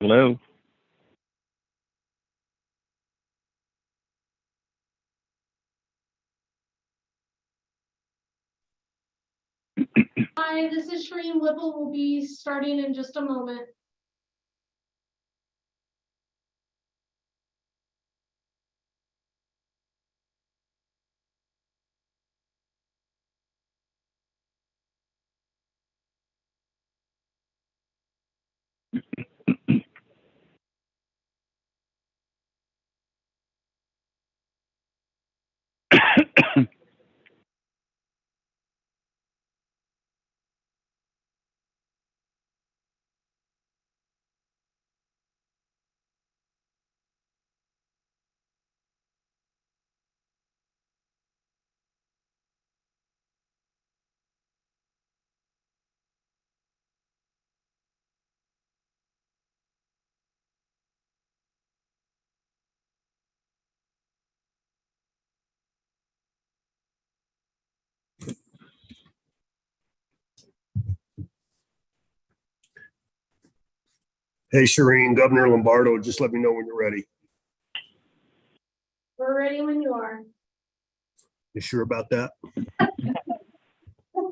Hello. Hi, this is Shereen Whipple. We'll be starting in just a moment. Hey, Shereen, Governor Lombardo, just let me know when you're ready. We're ready when you are. You sure about that? Well,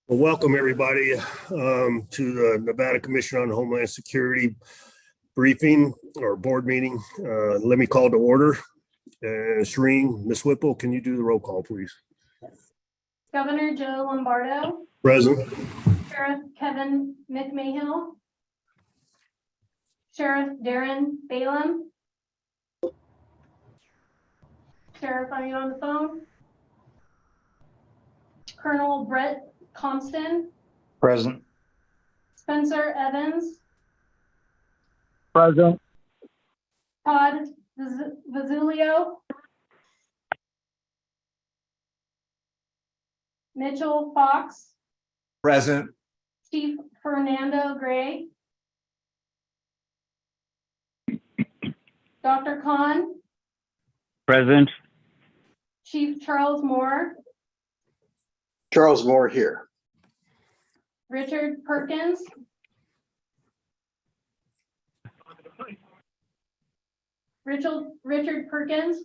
welcome everybody to the Nevada Commission on Homeland Security briefing or board meeting. Let me call to order. Shereen, Ms. Whipple, can you do the roll call, please? Governor Joe Lombardo. Present. Sheriff Kevin McMahill. Sheriff Darren Balaam. Sheriff, are you on the phone? Colonel Brett Compton. Present. Spencer Evans. Present. Todd Vazulio. Mitchell Fox. Present. Chief Fernando Gray. Dr. Khan. Present. Chief Charles Moore. Charles Moore here. Richard Perkins. Richard Perkins.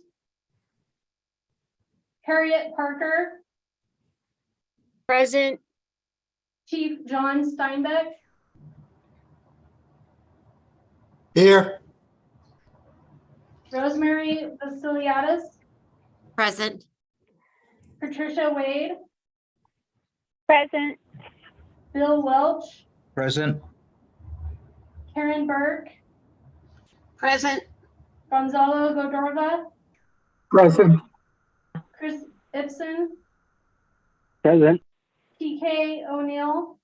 Harriet Parker. Present. Chief John Steinbeck. Here. Rosemary Vasiliadis. Present. Patricia Wade. Present. Bill Welch. Present. Karen Burke. Present. Gonzalo Godorva. Present. Chris Ibsen. Present. TK O'Neill.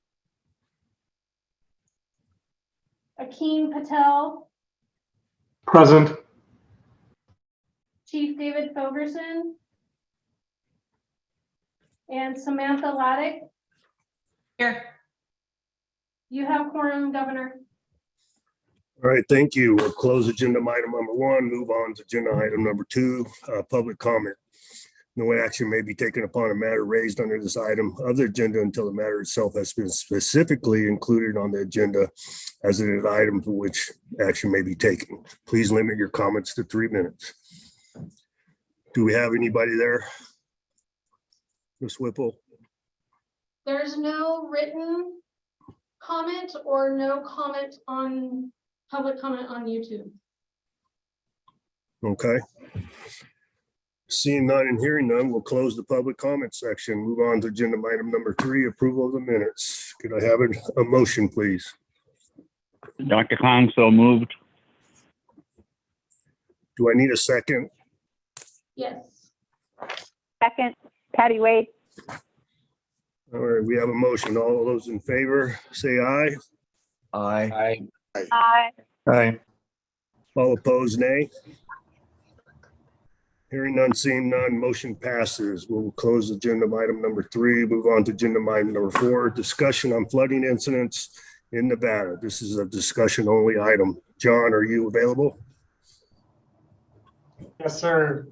Akeem Patel. Present. Chief David Fogerson. And Samantha Laddick. Here. You have quorum, Governor. All right, thank you. We'll close agenda item number 1, move on to agenda item number 2, public comment. No action may be taken upon a matter raised under this item of the agenda until the matter itself has been specifically included on the agenda as an item for which action may be taken. Please limit your comments to 3 minutes. Do we have anybody there? Ms. Whipple? There's no written comment or no comment on public comment on YouTube. Okay. Seeing none and hearing none, we'll close the public comment section. Move on to agenda item number 3, approval of the minutes. Could I have a motion, please? Dr. Khan, so moved. Do I need a second? Yes. Second. Patty Wade. All right, we have a motion. All those in favor, say aye. Aye. Aye. Aye. All opposed, nay. Hearing none, seeing none, motion passes. We'll close agenda item number 3, move on to agenda item number 4, discussion on flooding incidents in Nevada. This is a discussion only item. John, are you available? Yes, sir.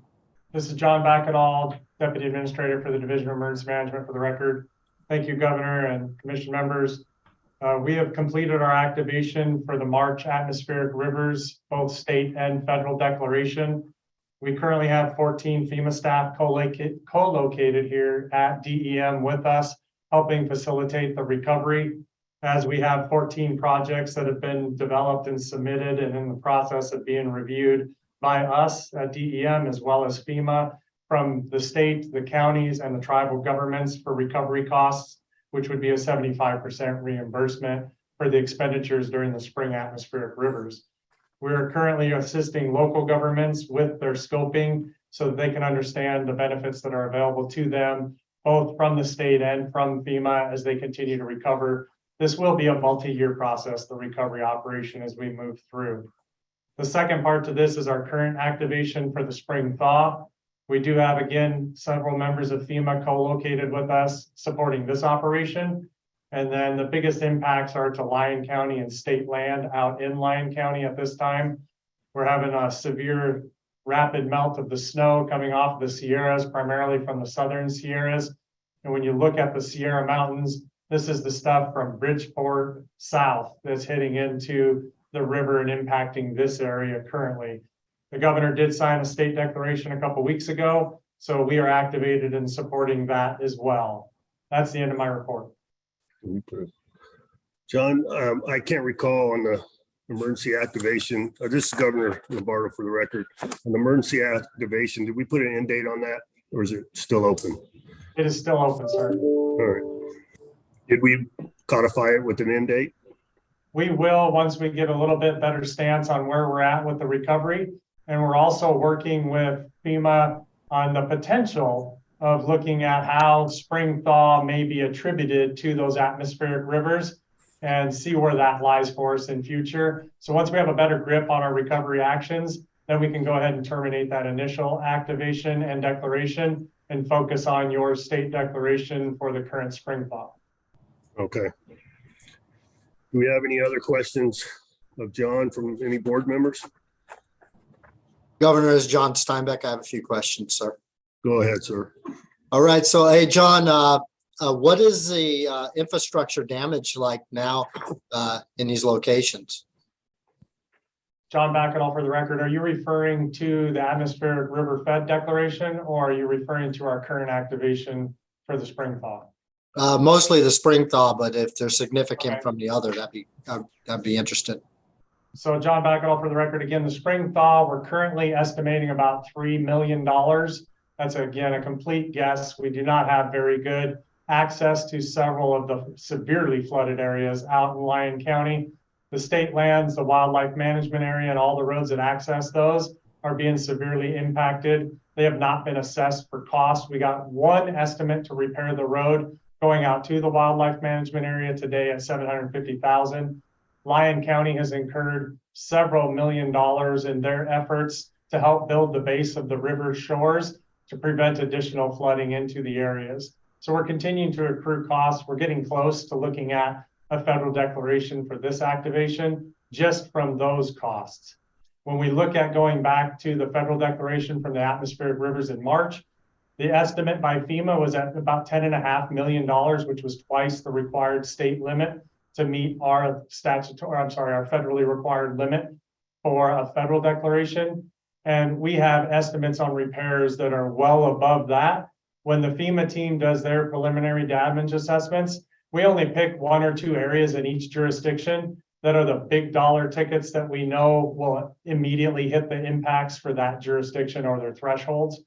This is John Backendall, Deputy Administrator for the Division of Emergency Management for the record. Thank you, Governor and Commission members. We have completed our activation for the March atmospheric rivers, both state and federal declaration. We currently have 14 FEMA staff co-located here at DEM with us, helping facilitate the recovery, as we have 14 projects that have been developed and submitted and in the process of being reviewed by us at DEM as well as FEMA from the state, the counties, and the tribal governments for recovery costs, which would be a 75% reimbursement for the expenditures during the spring atmospheric rivers. We are currently assisting local governments with their scoping so that they can understand the benefits that are available to them, both from the state and from FEMA as they continue to recover. This will be a multi-year process, the recovery operation, as we move through. The second part to this is our current activation for the spring thaw. We do have, again, several members of FEMA co-located with us supporting this operation. And then the biggest impacts are to Lyon County and state land out in Lyon County at this time. We're having a severe rapid melt of the snow coming off the Sierras, primarily from the southern Sierras. And when you look at the Sierra Mountains, this is the stuff from Bridgeport south that's hitting into the river and impacting this area currently. The governor did sign a state declaration a couple weeks ago, so we are activated in supporting that as well. That's the end of my report. John, I can't recall on the emergency activation, this is Governor Lombardo for the record. On the emergency activation, did we put an end date on that or is it still open? It is still open, sir. All right. Did we codify it with an end date? We will once we get a little bit better stance on where we're at with the recovery. And we're also working with FEMA on the potential of looking at how spring thaw may be attributed to those atmospheric rivers and see where that lies for us in future. So once we have a better grip on our recovery actions, then we can go ahead and terminate that initial activation and declaration and focus on your state declaration for the current spring thaw. Okay. Do we have any other questions of John from any board members? Governor, is John Steinbeck. I have a few questions, sir. Go ahead, sir. All right. So, hey, John, what is the infrastructure damage like now in these locations? John Backendall, for the record, are you referring to the atmospheric river fed declaration or are you referring to our current activation for the spring thaw? Mostly the spring thaw, but if they're significant Okay. from the other, I'd be interested. So John Backendall, for the record, again, the spring thaw, we're currently estimating about $3 million. That's, again, a complete guess. We do not have very good access to several of the severely flooded areas out in Lyon County. The state lands, the wildlife management area, and all the roads that access those are being severely impacted. They have not been assessed for cost. We got one estimate to repair the road going out to the wildlife management area today at $750,000. Lyon County has incurred several million dollars in their efforts to help build the base of the river shores to prevent additional flooding into the areas. So we're continuing to accrue costs. We're getting close to looking at a federal declaration for this activation just from those costs. When we look at going back to the federal declaration from the atmospheric rivers in March, the estimate by FEMA was at about $10.5 million, which was twice the required state limit to meet our our federally required limit for a federal declaration. And we have estimates on repairs that are well above that. When the FEMA team does their preliminary damage assessments, we only pick one or two areas in each jurisdiction that are the big dollar tickets that we know will immediately hit the impacts for that jurisdiction or their thresholds.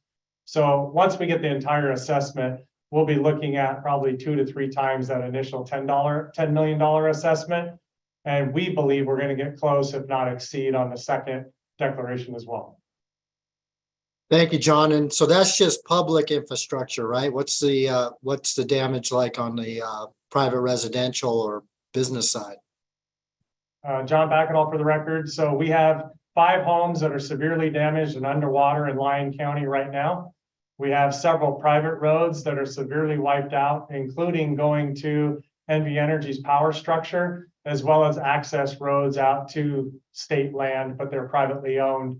So once we get the entire assessment, we'll be looking at probably 2 to 3 times that initial $10 million assessment. And we believe we're going to get close, if not exceed, on the second declaration as well. Thank you, John. And so that's just public infrastructure, right? What's the damage like on the private residential or business side? John Backendall, for the record. So we have 5 homes that are severely damaged and underwater in Lyon County right now. We have several private roads that are severely wiped out, including going to NV Energy's power structure, as well as access roads out to state land, but they're privately owned.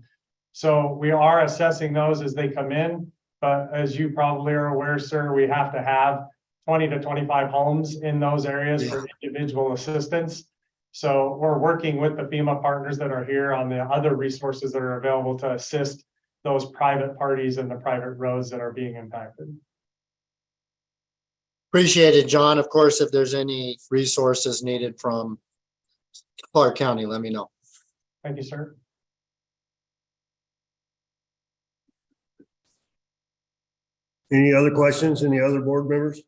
So we are assessing those as they come in. But as you probably are aware, sir, we have to have 20 to 25 homes in those areas for individual assistance. So we're working with the FEMA partners that are here on the other resources that are available to assist those private parties and the private roads that are being impacted. Appreciate it, John. Of course, if there's any resources needed from Clark County, let me know. Thank you, sir. Any other questions? Any other board members?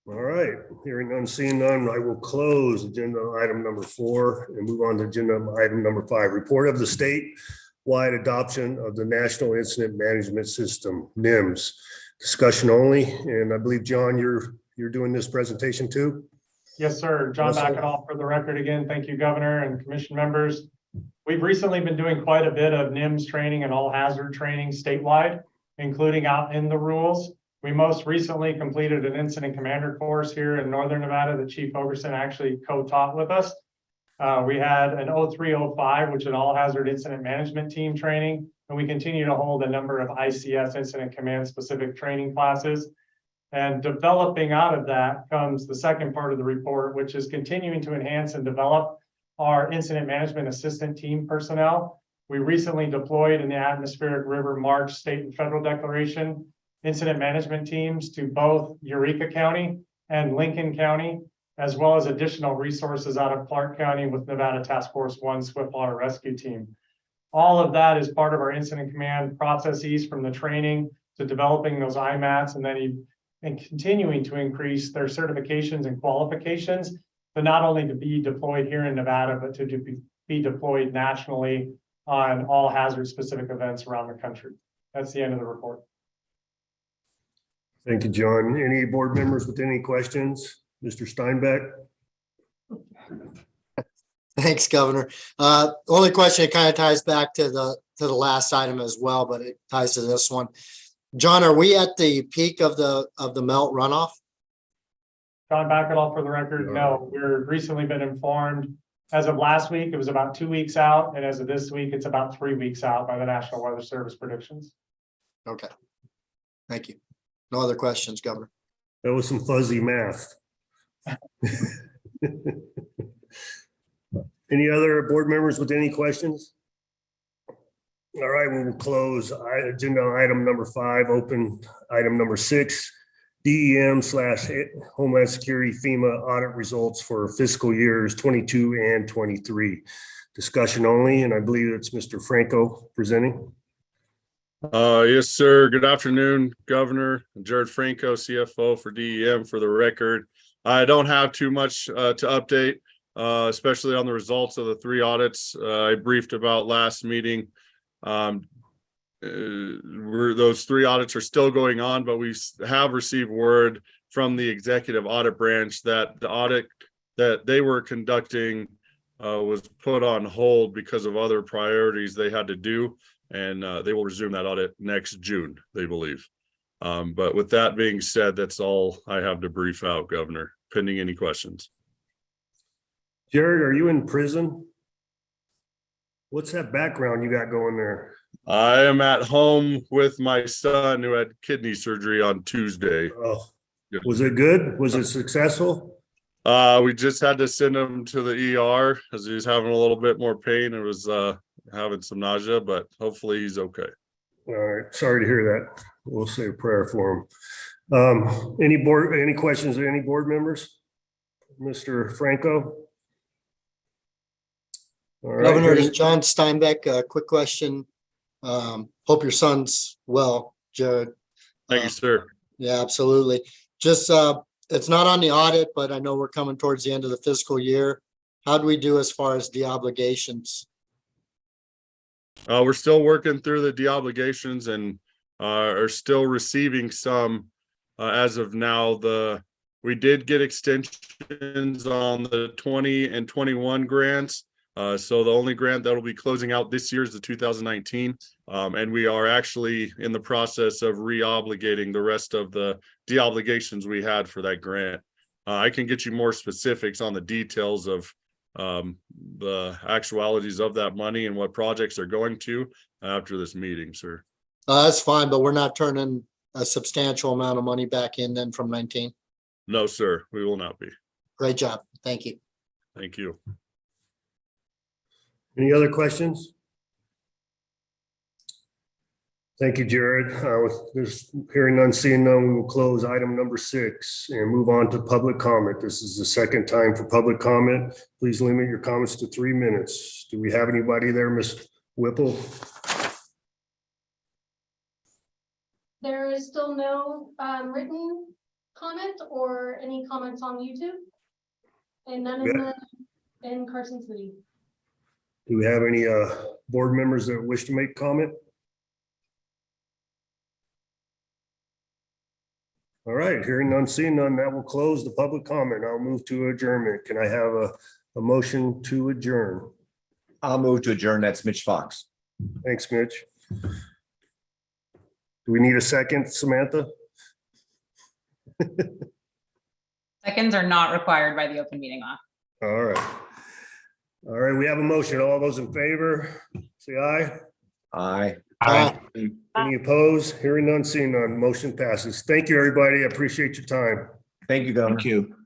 All right, hearing none, seeing none, I will close agenda item number 4 and move on to agenda item number 5. Report of the statewide adoption of the National Incident Management System, NIMS. Discussion only, and I believe, John, you're doing this presentation too? Yes, sir. John Yes, sir. Backenoff for the record again. Thank you, Governor and Commission members. We've recently been doing quite a bit of NIMS training and all hazard training statewide, including out in the rules. We most recently completed an incident commander course here in Northern Nevada that Chief Ogerson actually co-taught with us. We had an 0305, which is an all hazard incident management team training, and we continue to hold a number of ICS incident command specific training classes. And developing out of that comes the second part of the report, which is continuing to enhance and develop our incident management assistant team personnel. We recently deployed in the Atmospheric River March State and Federal Declaration incident management teams to both Eureka County and Lincoln County, as well as additional resources out of Clark County with Nevada Task Force 1 Swiftwater Rescue Team. All of that is part of our incident command processes, from the training to developing those IMATs, and then continuing to increase their certifications and qualifications, but not only to be deployed here in Nevada, but to be deployed nationally on all hazard specific events around the country. That's the end of the report. Thank you, John. Any board members with any questions? Mr. Steinbeck? Thanks, Governor. Only question, it kind of ties back to the last item as well, but it ties to this one. John, are we at the peak of the melt runoff? John Backenoff for the record, no. We're recently been informed, as of last week, it was about 2 weeks out, and as of this week, it's about 3 weeks out by the National Weather Service predictions. Okay. Thank you. No other questions, Governor. That was some fuzzy math. Any other board members with any questions? All right, we will close agenda item number 5, open item number 6, DEM/Homeland Security FEMA audit results for fiscal years 22 and 23. Discussion only, and I believe it's Mr. Franco presenting. Yes, sir. Good afternoon, Governor. Jared Franco, CFO for DEM for the record. I don't have too much to update, especially on the results of the 3 audits I briefed about last meeting. Those 3 audits are still going on, but we have received word from the executive audit branch that the audit that they were conducting was put on hold because of other priorities they had to do. And they will resume that audit next June, they believe. But with that being said, that's all I have to brief out, Governor, pending any questions. Jared, are you in prison? What's that background you got going there? I am at home with my son who had kidney surgery on Tuesday. Oh, was it good? Was it successful? We just had to send him to the ER as he was having a little bit more pain. It was having some nausea, but hopefully he's okay. All right, sorry to hear that. We'll say a prayer for him. Any questions of any board members? Mr. Franco? All right. Governor, John Steinbeck, a quick question. Hope your son's well, Jared. Thank you, sir. Yeah, absolutely. Just, it's not on the audit, but I know we're coming towards the end of the fiscal year. How do we do as far as de-obligations? We're still working through the de-obligations and are still receiving some as of now. We did get extensions on the 20 and 21 grants. So the only grant that will be closing out this year is the 2019. And we are actually in the process of re-obligating the rest of the de-obligations we had for that grant. I can get you more specifics on the details of the actualities of that money and what projects are going to after this meeting, sir. That's fine, but we're not turning a substantial amount of money back in then from 19? No, sir, we will not be. Great job. Thank you. Thank you. Any other questions? Thank you, Jared. With this hearing none, seeing none, we will close item number 6 and move on to public comment. This is the second time for public comment. Please limit your comments to 3 minutes. Do we have anybody there, Ms. Whipple? There is still no written comment or any comments on YouTube. And none in Carson City. Do we have any board members that wish to make comment? All right, hearing none, seeing none, that will close the public comment. I'll move to adjournment. Can I have a motion to adjourn? I'll move to adjourn. That's Mitch Fox. Thanks, Mitch. Do we need a second, Samantha? Seconds are not required by the open meeting law. All right. All right, we have a motion. All those in favor, say aye. Aye. Any opposed? Hearing none, seeing none, motion passes. Thank you, everybody. I appreciate your time. Thank you, Governor. Thank you.